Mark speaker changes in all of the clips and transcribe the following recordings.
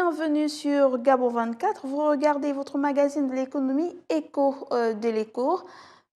Speaker 1: bienvenue sur Gabon 24. Vous regardez votre magazine de l'économie Écho de l'Écho.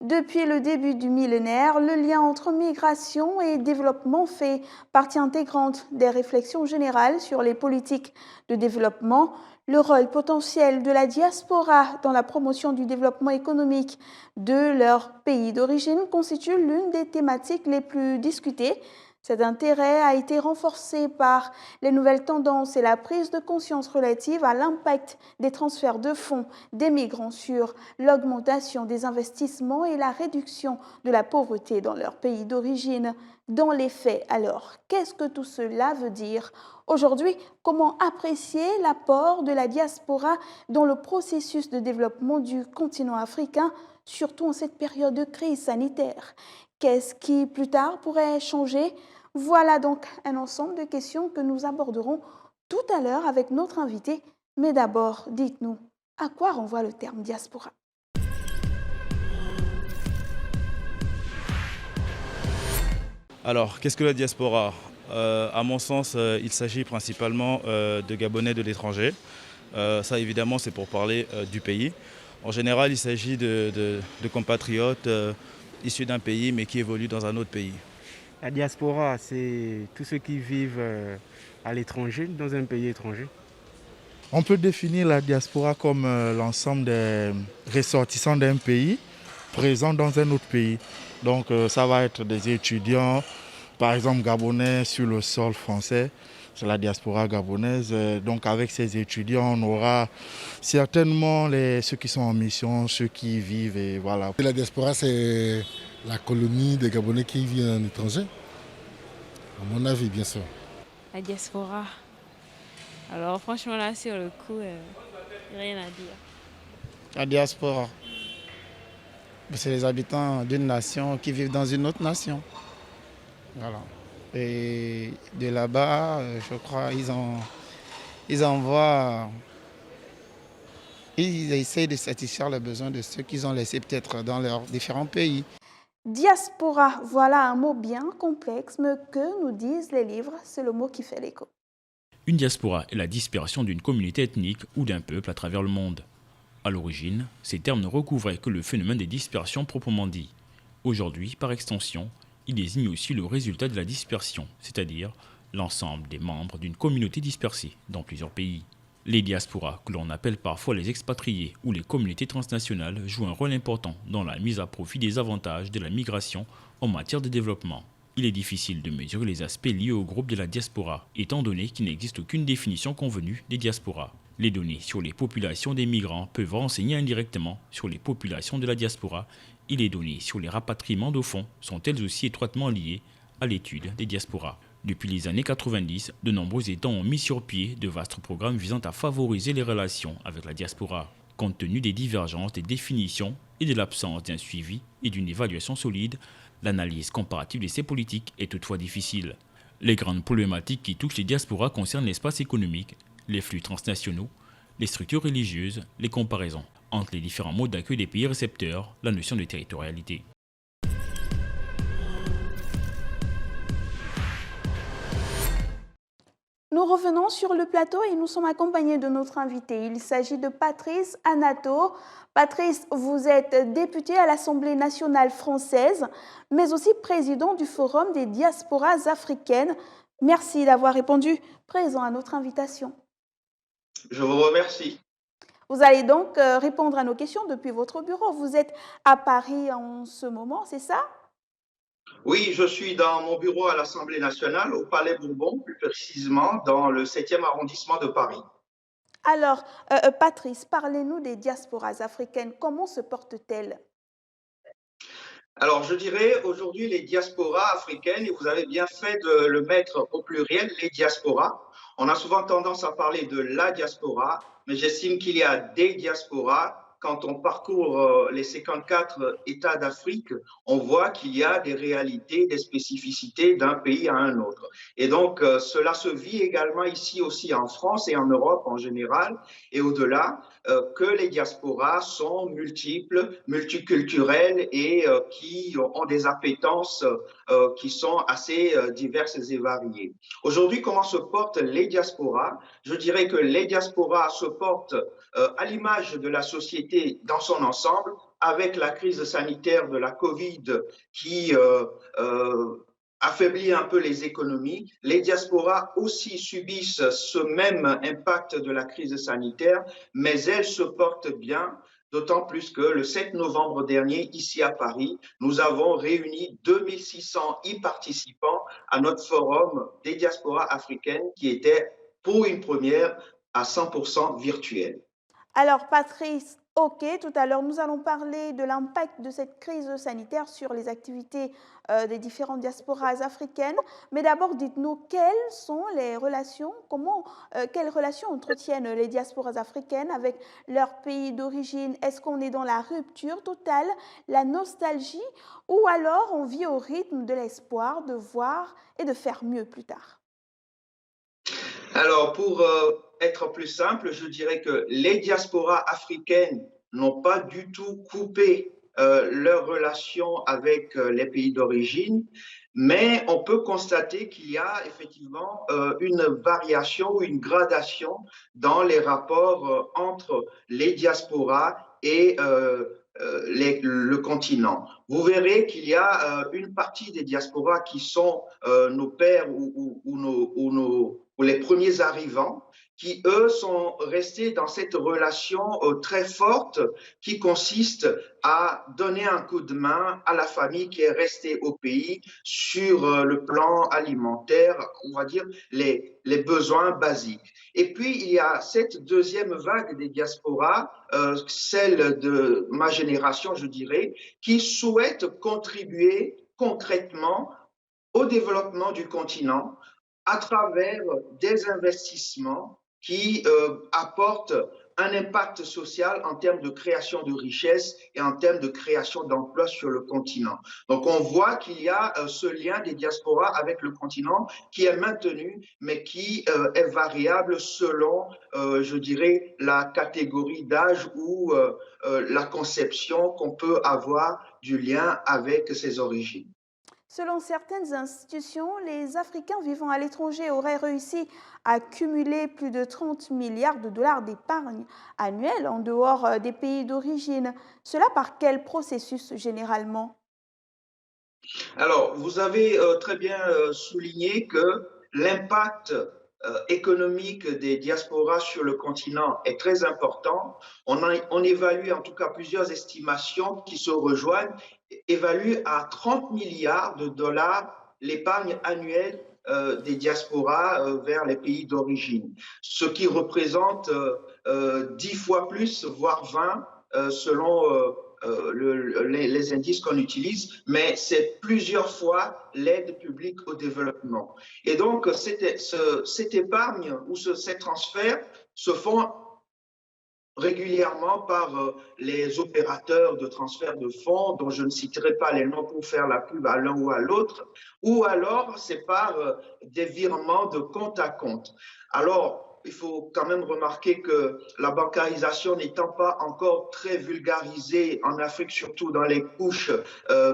Speaker 1: Depuis le début du millénaire, le lien entre migration et développement fait partie intégrante des réflexions générales sur les politiques de développement. Le rôle potentiel de la diaspora dans la promotion du développement économique de leur pays d'origine constitue l'une des thématiques les plus discutées. Cet intérêt a été renforcé par les nouvelles tendances et la prise de conscience relative à l'impact des transferts de fonds des migrants sur l'augmentation des investissements et la réduction de la pauvreté dans leur pays d'origine. Dans les faits, alors, qu'est-ce que tout cela veut dire? Aujourd'hui, comment apprécier l'apport de la diaspora dans le processus de développement du continent africain, surtout en cette période de crise sanitaire? Qu'est-ce qui, plus tard, pourrait changer? Voilà donc un ensemble de questions que nous aborderons tout à l'heure avec notre invité. Mais d'abord, dites-nous, à quoi renvoie le terme diaspora?
Speaker 2: Alors, qu'est-ce que la diaspora? À mon sens, il s'agit principalement de Gabonais de l'étranger. Ça, évidemment, c'est pour parler du pays. En général, il s'agit de compatriotes issus d'un pays, mais qui évoluent dans un autre pays.
Speaker 3: La diaspora, c'est tous ceux qui vivent à l'étranger, dans un pays étranger.
Speaker 4: On peut définir la diaspora comme l'ensemble des ressortissants d'un pays présents dans un autre pays. Donc ça va être des étudiants, par exemple gabonais sur le sol français, c'est la diaspora gabonaise. Donc avec ces étudiants, on aura certainement ceux qui sont en mission, ceux qui vivent et voilà.
Speaker 5: La diaspora, c'est la colonie des Gabonais qui vivent en étranger, à mon avis, bien sûr.
Speaker 6: La diaspora. Alors franchement là, sur le coup, rien à dire.
Speaker 7: La diaspora, c'est les habitants d'une nation qui vivent dans une autre nation. Voilà. Et de là-bas, je crois, ils envoient, ils essayent de satisfaire les besoins de ceux qu'ils ont laissés peut-être dans leurs différents pays.
Speaker 1: Diaspora, voilà un mot bien complexe, mais que nous disent les livres, c'est le mot qui fait l'écho.
Speaker 8: Une diaspora est la dispersion d'une communauté ethnique ou d'un peuple à travers le monde. À l'origine, ces termes ne recouvraient que le phénomène des dispersions proprement dit. Aujourd'hui, par extension, ils désignent aussi le résultat de la dispersion, c'est-à-dire l'ensemble des membres d'une communauté dispersée dans plusieurs pays. Les diasporas, que l'on appelle parfois les expatriés ou les communautés transnationales, jouent un rôle important dans la mise à profit des avantages de la migration en matière de développement. Il est difficile de mesurer les aspects liés au groupe de la diaspora, étant donné qu'il n'existe aucune définition convenue des diasporas. Les données sur les populations des migrants peuvent renseigner indirectement sur les populations de la diaspora et les données sur les rapatriements de fonds sont elles aussi étroitement liées à l'étude des diasporas. Depuis les années 90, de nombreux États ont mis sur pied de vastes programmes visant à favoriser les relations avec la diaspora. Compte tenu des divergences des définitions et de l'absence d'un suivi et d'une évaluation solide, l'analyse comparative de ces politiques est toutefois difficile. Les grandes problématiques qui touchent les diasporas concernent l'espace économique, les flux transnationaux, les structures religieuses, les comparaisons entre les différents modes d'accueil des pays récepteurs, la notion de territorialité.
Speaker 1: Nous revenons sur le plateau et nous sommes accompagnés de notre invité. Il s'agit de Patrice Anato. Patrice, vous êtes député à l'Assemblée nationale française, mais aussi président du Forum des diasporas africaines. Merci d'avoir répondu présent à notre invitation.
Speaker 9: Je vous remercie.
Speaker 1: Vous allez donc répondre à nos questions depuis votre bureau. Vous êtes à Paris en ce moment, c'est ça?
Speaker 9: Oui, je suis dans mon bureau à l'Assemblée nationale, au Palais Bourbon, plus précisément dans le 7e arrondissement de Paris.
Speaker 1: Alors, Patrice, parlez-nous des diasporas africaines. Comment se portent-elles?
Speaker 9: Alors, je dirais aujourd'hui les diasporas africaines, et vous avez bien fait de le mettre au pluriel, les diasporas. On a souvent tendance à parler de la diaspora, mais j'estime qu'il y a des diasporas, quand on parcourt les 54 États d'Afrique, on voit qu'il y a des réalités, des spécificités d'un pays à un autre. Et donc, cela se vit également ici aussi en France et en Europe en général, et au-delà, que les diasporas sont multiples, multiculturelles et qui ont des appétences qui sont assez diverses et variées. Aujourd'hui, comment se portent les diasporas? Je dirais que les diasporas se portent à l'image de la société dans son ensemble, avec la crise sanitaire de la Covid qui affaiblit un peu les économies. Les diasporas aussi subissent ce même impact de la crise sanitaire, mais elles se portent bien, d'autant plus que le 7 novembre dernier, ici à Paris, nous avons réuni 2600 e-participants à notre forum des diasporas africaines qui était pour une première à 100% virtuel.
Speaker 1: Alors, Patrice, ok, tout à l'heure, nous allons parler de l'impact de cette crise sanitaire sur les activités des différentes diasporas africaines. Mais d'abord, dites-nous quelles sont les relations, quelles relations entretiennent les diasporas africaines avec leur pays d'origine? Est-ce qu'on est dans la rupture totale, la nostalgie, ou alors on vit au rythme de l'espoir de voir et de faire mieux plus tard?
Speaker 9: Alors, pour être plus simple, je dirais que les diasporas africaines n'ont pas du tout coupé leurs relations avec les pays d'origine, mais on peut constater qu'il y a effectivement une variation ou une gradation dans les rapports entre les diasporas et le continent. Vous verrez qu'il y a une partie des diasporas qui sont nos pères ou les premiers arrivants, qui, eux, sont restés dans cette relation très forte qui consiste à donner un coup de main à la famille qui est restée au pays sur le plan alimentaire, on va dire les besoins basiques. Et puis, il y a cette deuxième vague des diasporas, celle de ma génération, je dirais, qui souhaite contribuer concrètement au développement du continent à travers des investissements qui apportent un impact social en termes de création de richesses et en termes de création d'emplois sur le continent. Donc, on voit qu'il y a ce lien des diasporas avec le continent qui est maintenu, mais qui est variable selon, je dirais, la catégorie d'âge ou la conception qu'on peut avoir du lien avec ses origines.
Speaker 1: Selon certaines institutions, les Africains vivant à l'étranger auraient réussi à cumuler plus de 30 milliards de dollars d'épargne annuelle en dehors des pays d'origine. Cela par quel processus généralement?
Speaker 9: Alors, vous avez très bien souligné que l'impact économique des diasporas sur le continent est très important. On évalue en tout cas plusieurs estimations qui se rejoignent, évaluent à 30 milliards de dollars l'épargne annuelle des diasporas vers les pays d'origine, ce qui représente 10 fois plus, voire 20, selon les indices qu'on utilise, mais c'est plusieurs fois l'aide publique au développement. Et donc, cette épargne ou ces transferts se font régulièrement par les opérateurs de transfert de fonds, dont je ne citerai pas les noms pour faire la pub à l'un ou à l'autre, ou alors c'est par des virements de compte à compte. Alors, il faut quand même remarquer que la bancarisation n'étant pas encore très vulgarisée en Afrique, surtout dans les couches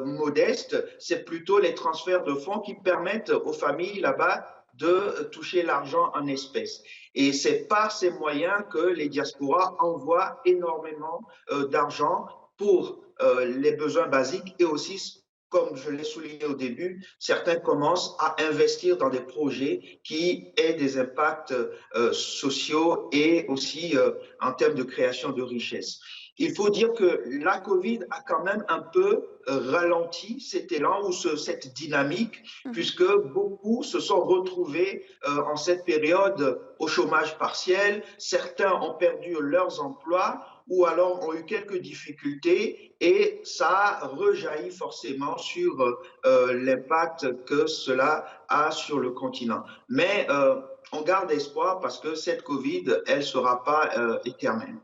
Speaker 9: modestes, c'est plutôt les transferts de fonds qui permettent aux familles là-bas de toucher l'argent en espèces. Et c'est par ces moyens que les diasporas envoient énormément d'argent pour les besoins basiques et aussi, comme je l'ai souligné au début, certains commencent à investir dans des projets qui aient des impacts sociaux et aussi en termes de création de richesses. Il faut dire que la Covid a quand même un peu ralenti cet élan ou cette dynamique, puisque beaucoup se sont retrouvés en cette période au chômage partiel. Certains ont perdu leurs emplois ou alors ont eu quelques difficultés et ça rejaillit forcément sur l'impact que cela a sur le continent. Mais on garde espoir parce que cette Covid, elle ne sera pas éternelle.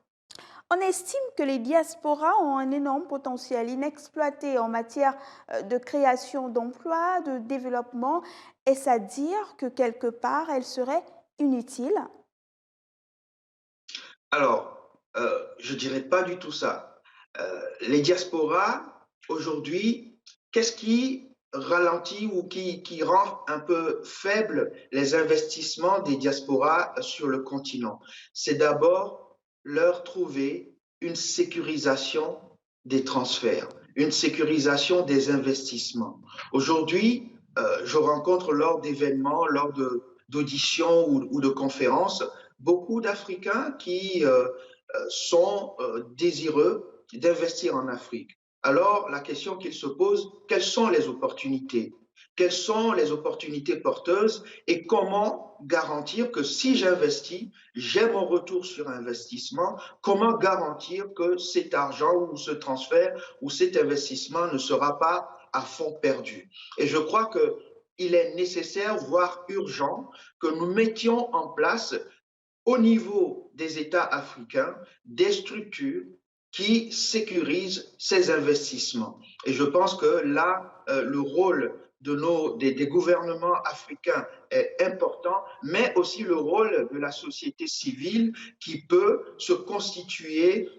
Speaker 1: On estime que les diasporas ont un énorme potentiel inexploité en matière de création d'emplois, de développement. Est-ce à dire que quelque part, elles seraient inutiles?
Speaker 9: Alors, je ne dirais pas du tout ça. Les diasporas, aujourd'hui, qu'est-ce qui ralentit ou qui rend un peu faible les investissements des diasporas sur le continent? C'est d'abord leur trouver une sécurisation des transferts, une sécurisation des investissements. Aujourd'hui, je rencontre lors d'événements, lors d'auditions ou de conférences, beaucoup d'Africains qui sont désireux d'investir en Afrique. Alors, la question qu'ils se posent, quelles sont les opportunités? Quelles sont les opportunités porteuses et comment garantir que si j'investis, j'ai mon retour sur investissement? Comment garantir que cet argent ou ce transfert ou cet investissement ne sera pas à fond perdu? Et je crois qu'il est nécessaire, voire urgent, que nous mettions en place au niveau des États africains des structures qui sécurisent ces investissements. Et je pense que là, le rôle des gouvernements africains est important, mais aussi le rôle de la société civile qui peut se constituer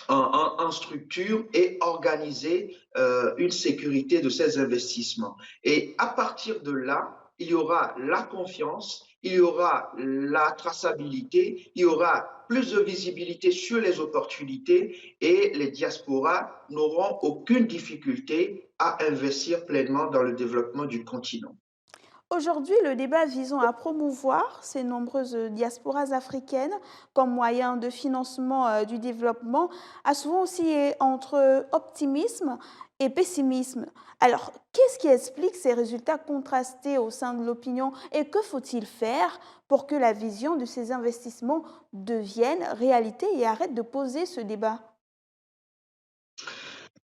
Speaker 9: en structure et organiser une sécurité de ces investissements. Et à partir de là, il y aura la confiance, il y aura la traçabilité, il y aura plus de visibilité sur les opportunités et les diasporas n'auront aucune difficulté à investir pleinement dans le développement du continent.
Speaker 1: Aujourd'hui, le débat visant à promouvoir ces nombreuses diasporas africaines comme moyen de financement du développement a souvent oscillé entre optimisme et pessimisme. Alors, qu'est-ce qui explique ces résultats contrastés au sein de l'opinion et que faut-il faire pour que la vision de ces investissements devienne réalité et arrête de poser ce débat?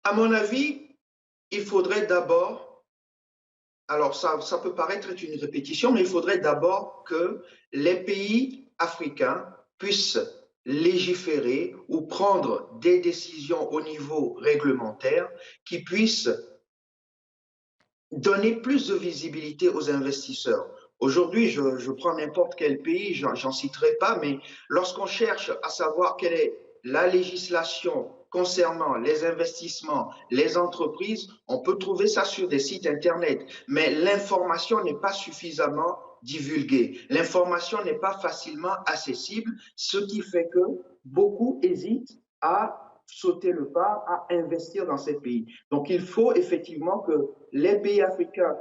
Speaker 9: À mon avis, il faudrait d'abord, alors ça peut paraître être une répétition, mais il faudrait d'abord que les pays africains puissent légiférer ou prendre des décisions au niveau réglementaire qui puissent donner plus de visibilité aux investisseurs. Aujourd'hui, je prends n'importe quel pays, j'en citerai pas, mais lorsqu'on cherche à savoir quelle est la législation concernant les investissements, les entreprises, on peut trouver ça sur des sites Internet, mais l'information n'est pas suffisamment divulguée. L'information n'est pas facilement accessible, ce qui fait que beaucoup hésitent à sauter le pas, à investir dans ces pays. Donc, il faut effectivement que les pays africains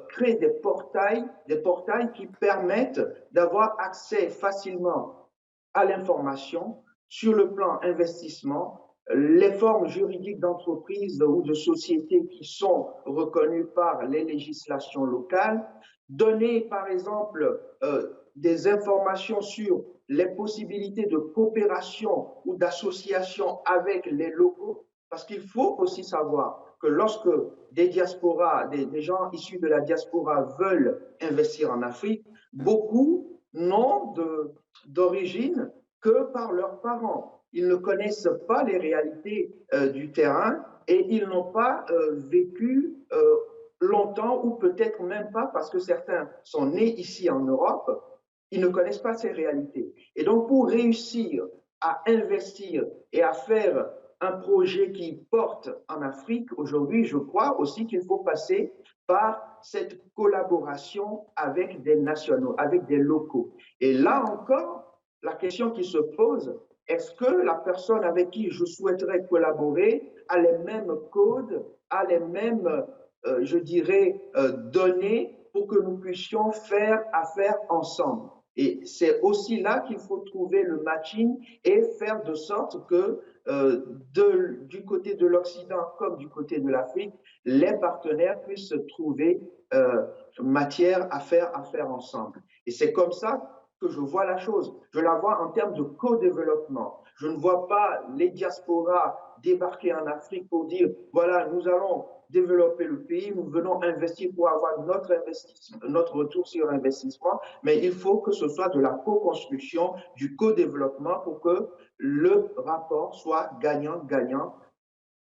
Speaker 9: créent des portails qui permettent d'avoir accès facilement à l'information sur le plan investissement, les formes juridiques d'entreprises ou de sociétés qui sont reconnues par les législations locales, donner par exemple des informations sur les possibilités de coopération ou d'association avec les locaux, parce qu'il faut aussi savoir que lorsque des diasporas, des gens issus de la diaspora veulent investir en Afrique, beaucoup n'ont d'origine que par leurs parents. Ils ne connaissent pas les réalités du terrain et ils n'ont pas vécu longtemps ou peut-être même pas parce que certains sont nés ici en Europe, ils ne connaissent pas ces réalités. Et donc, pour réussir à investir et à faire un projet qui porte en Afrique, aujourd'hui, je crois aussi qu'il faut passer par cette collaboration avec des nationaux, avec des locaux. Et là encore, la question qui se pose, est-ce que la personne avec qui je souhaiterais collaborer a les mêmes codes, a les mêmes, je dirais, données pour que nous puissions faire affaire ensemble? Et c'est aussi là qu'il faut trouver le matching et faire de sorte que du côté de l'Occident comme du côté de l'Afrique, les partenaires puissent trouver matière à faire affaire ensemble. Et c'est comme ça que je vois la chose. Je la vois en termes de co-développement. Je ne vois pas les diasporas débarquer en Afrique pour dire, voilà, nous allons développer le pays, nous venons investir pour avoir notre retour sur investissement, mais il faut que ce soit de la co-construction, du co-développement pour que le rapport soit gagnant-gagnant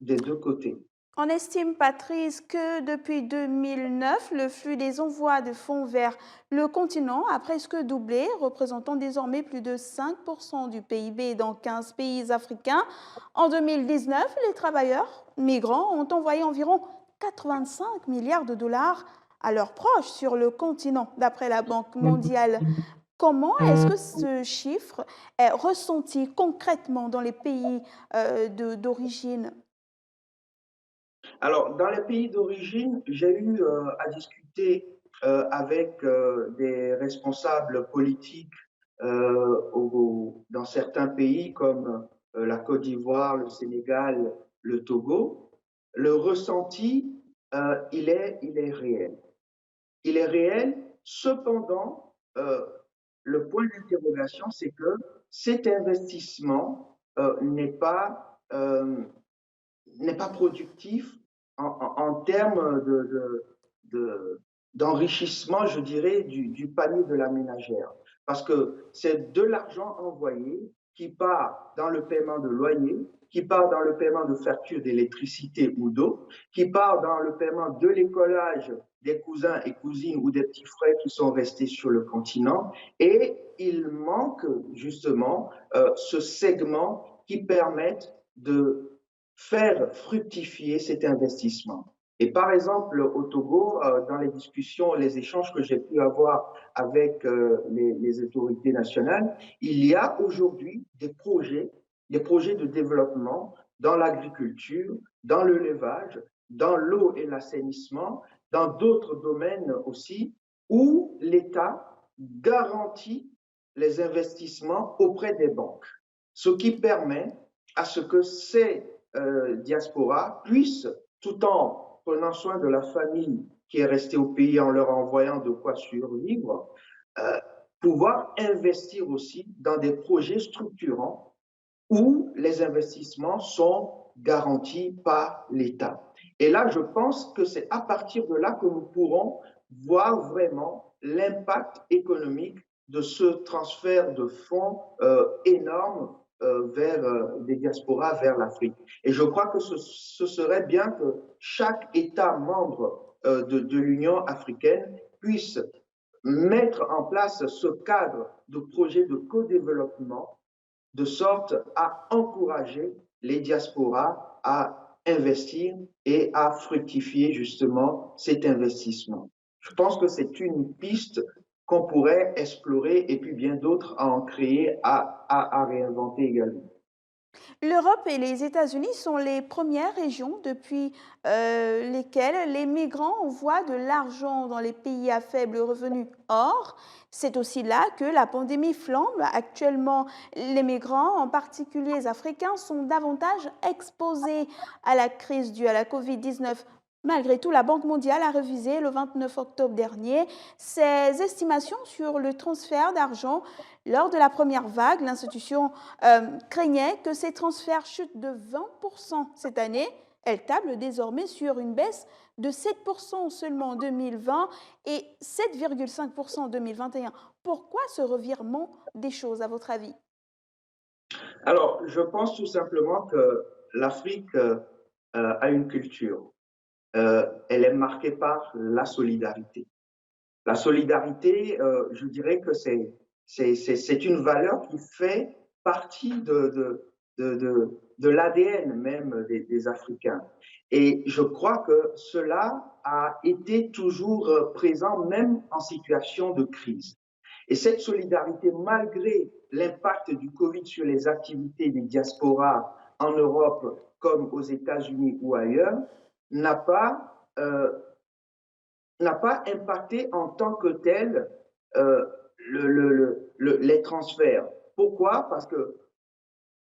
Speaker 9: des deux côtés.
Speaker 1: On estime, Patrice, que depuis 2009, le flux des envois de fonds vers le continent a presque doublé, représentant désormais plus de 5% du PIB dans 15 pays africains. En 2019, les travailleurs migrants ont envoyé environ 85 milliards de dollars à leurs proches sur le continent, d'après la Banque mondiale. Comment est-ce que ce chiffre est ressenti concrètement dans les pays d'origine?
Speaker 9: Alors, dans les pays d'origine, j'ai eu à discuter avec des responsables politiques dans certains pays comme la Côte d'Ivoire, le Sénégal, le Togo. Le ressenti, il est réel. Il est réel, cependant, le point d'interrogation, c'est que cet investissement n'est pas productif en termes d'enrichissement, je dirais, du panier de la ménagère. Parce que c'est de l'argent envoyé qui part dans le paiement de loyer, qui part dans le paiement de factures d'électricité ou d'eau, qui part dans le paiement de l'écolage des cousins et cousines ou des petits frères qui sont restés sur le continent. Et il manque justement ce segment qui permette de faire fructifier cet investissement. Et par exemple, au Togo, dans les discussions, les échanges que j'ai pu avoir avec les autorités nationales, il y a aujourd'hui des projets de développement dans l'agriculture, dans le levage, dans l'eau et l'assainissement, dans d'autres domaines aussi, où l'État garantit les investissements auprès des banques, ce qui permet à ce que ces diasporas puissent, tout en prenant soin de la famille qui est restée au pays en leur envoyant de quoi survivre, pouvoir investir aussi dans des projets structurants où les investissements sont garantis par l'État. Et là, je pense que c'est à partir de là que nous pourrons voir vraiment l'impact économique de ce transfert de fonds énorme vers des diasporas vers l'Afrique. Et je crois que ce serait bien que chaque État membre de l'Union africaine puisse mettre en place ce cadre de projet de co-développement de sorte à encourager les diasporas à investir et à fructifier justement cet investissement. Je pense que c'est une piste qu'on pourrait explorer et puis bien d'autres à en créer, à réinventer également.
Speaker 1: L'Europe et les États-Unis sont les premières régions depuis lesquelles les migrants envoient de l'argent dans les pays à faible revenu. Or, c'est aussi là que la pandémie flambe. Actuellement, les migrants, en particulier les Africains, sont davantage exposés à la crise due à la Covid-19. Malgré tout, la Banque mondiale a révisé le 29 octobre dernier ses estimations sur le transfert d'argent. Lors de la première vague, l'institution craignait que ces transferts chutent de 20% cette année. Elle table désormais sur une baisse de 7% seulement en 2020 et 7,5% en 2021. Pourquoi ce revirement des choses, à votre avis?
Speaker 9: Alors, je pense tout simplement que l'Afrique a une culture. Elle est marquée par la solidarité. La solidarité, je dirais que c'est une valeur qui fait partie de l'ADN même des Africains. Et je crois que cela a été toujours présent même en situation de crise. Et cette solidarité, malgré l'impact du Covid sur les activités des diasporas en Europe comme aux États-Unis ou ailleurs, n'a pas impacté en tant que tel les transferts. Pourquoi? Parce que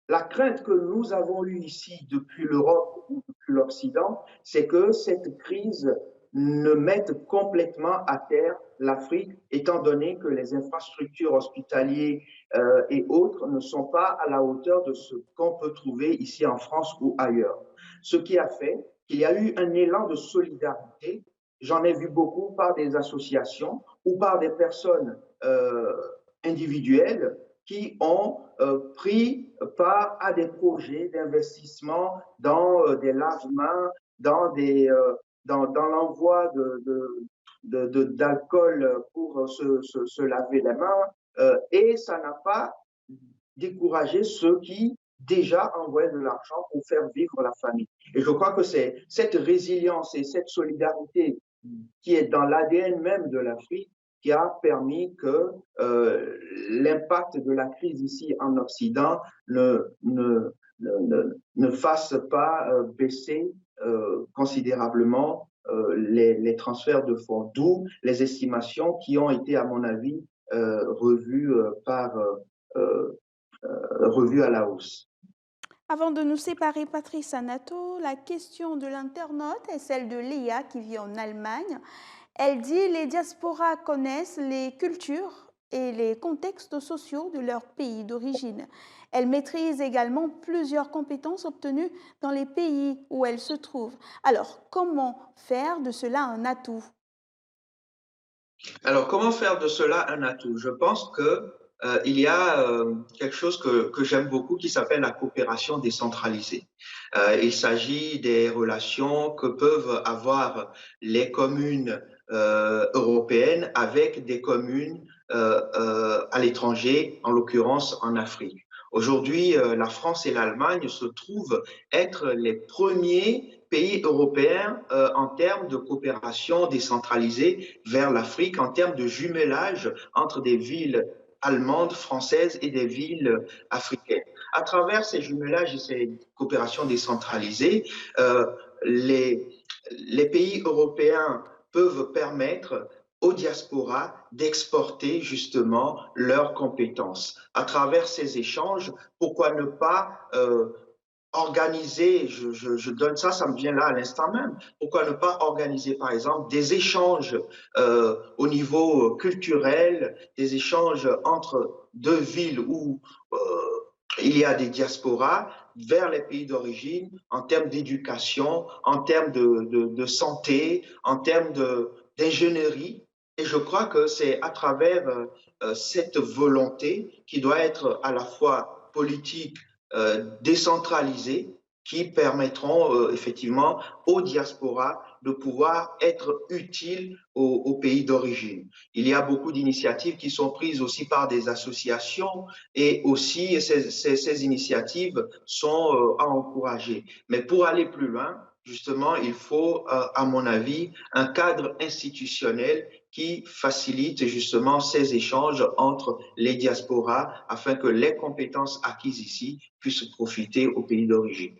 Speaker 9: la crainte que nous avons eue ici depuis l'Europe ou depuis l'Occident, c'est que cette crise ne mette complètement à terre l'Afrique, étant donné que les infrastructures hospitalières et autres ne sont pas à la hauteur de ce qu'on peut trouver ici en France ou ailleurs. Ce qui a fait qu'il y a eu un élan de solidarité. J'en ai vu beaucoup par des associations ou par des personnes individuelles qui ont pris part à des projets d'investissement dans des lave-mains, dans l'envoi d'alcool pour se laver les mains, et ça n'a pas découragé ceux qui déjà envoyaient de l'argent pour faire vivre la famille. Et je crois que c'est cette résilience et cette solidarité qui est dans l'ADN même de l'Afrique qui a permis que l'impact de la crise ici en Occident ne fasse pas baisser considérablement les transferts de fonds, d'où les estimations qui ont été, à mon avis, revues à la hausse.
Speaker 1: Avant de nous séparer, Patrice Anato, la question de l'internaute est celle de Léa qui vit en Allemagne. Elle dit: les diasporas connaissent les cultures et les contextes sociaux de leur pays d'origine. Elles maîtrisent également plusieurs compétences obtenues dans les pays où elles se trouvent. Alors, comment faire de cela un atout?
Speaker 9: Alors, comment faire de cela un atout? Je pense que il y a quelque chose que j'aime beaucoup qui s'appelle la coopération décentralisée. Il s'agit des relations que peuvent avoir les communes européennes avec des communes à l'étranger, en l'occurrence en Afrique. Aujourd'hui, la France et l'Allemagne se trouvent être les premiers pays européens en termes de coopération décentralisée vers l'Afrique, en termes de jumelage entre des villes allemandes, françaises et des villes africaines. À travers ces jumelages et ces coopérations décentralisées, les pays européens peuvent permettre aux diasporas d'exporter justement leurs compétences. À travers ces échanges, pourquoi ne pas organiser, je donne ça, ça me vient là à l'instant même, pourquoi ne pas organiser par exemple des échanges au niveau culturel, des échanges entre deux villes où il y a des diasporas vers les pays d'origine en termes d'éducation, en termes de santé, en termes d'ingénierie. Et je crois que c'est à travers cette volonté qui doit être à la fois politique, décentralisée, qui permettront effectivement aux diasporas de pouvoir être utiles aux pays d'origine. Il y a beaucoup d'initiatives qui sont prises aussi par des associations et aussi ces initiatives sont à encourager. Mais pour aller plus loin, justement, il faut, à mon avis, un cadre institutionnel qui facilite justement ces échanges entre les diasporas afin que les compétences acquises ici puissent profiter aux pays d'origine.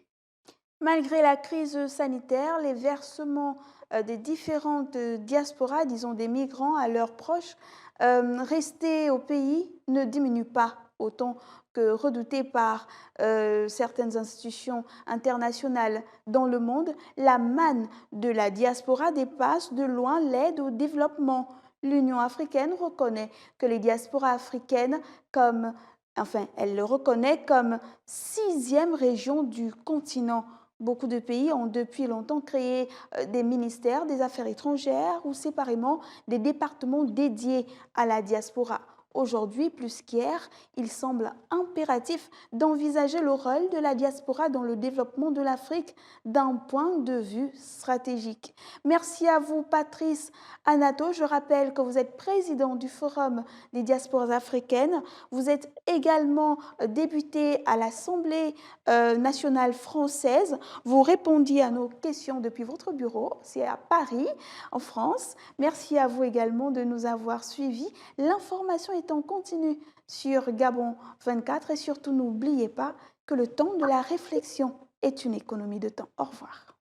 Speaker 1: Malgré la crise sanitaire, les versements des différentes diasporas, disons des migrants à leurs proches, restés au pays ne diminuent pas autant que redouté par certaines institutions internationales dans le monde. La manne de la diaspora dépasse de loin l'aide au développement. L'Union africaine reconnaît que les diasporas africaines elle le reconnaît comme 6e région du continent. Beaucoup de pays ont depuis longtemps créé des ministères des Affaires étrangères ou séparément des départements dédiés à la diaspora. Aujourd'hui, plus qu'hier, il semble impératif d'envisager le rôle de la diaspora dans le développement de l'Afrique d'un point de vue stratégique. Merci à vous, Patrice Anato. Je rappelle que vous êtes président du Forum des diasporas africaines. Vous êtes également député à l'Assemblée nationale française. Vous répondiez à nos questions depuis votre bureau, c'est à Paris, en France. Merci à vous également de nous avoir suivis. L'information est en continu sur Gabon 24 et surtout n'oubliez pas que le temps de la réflexion est une économie de temps. Au revoir.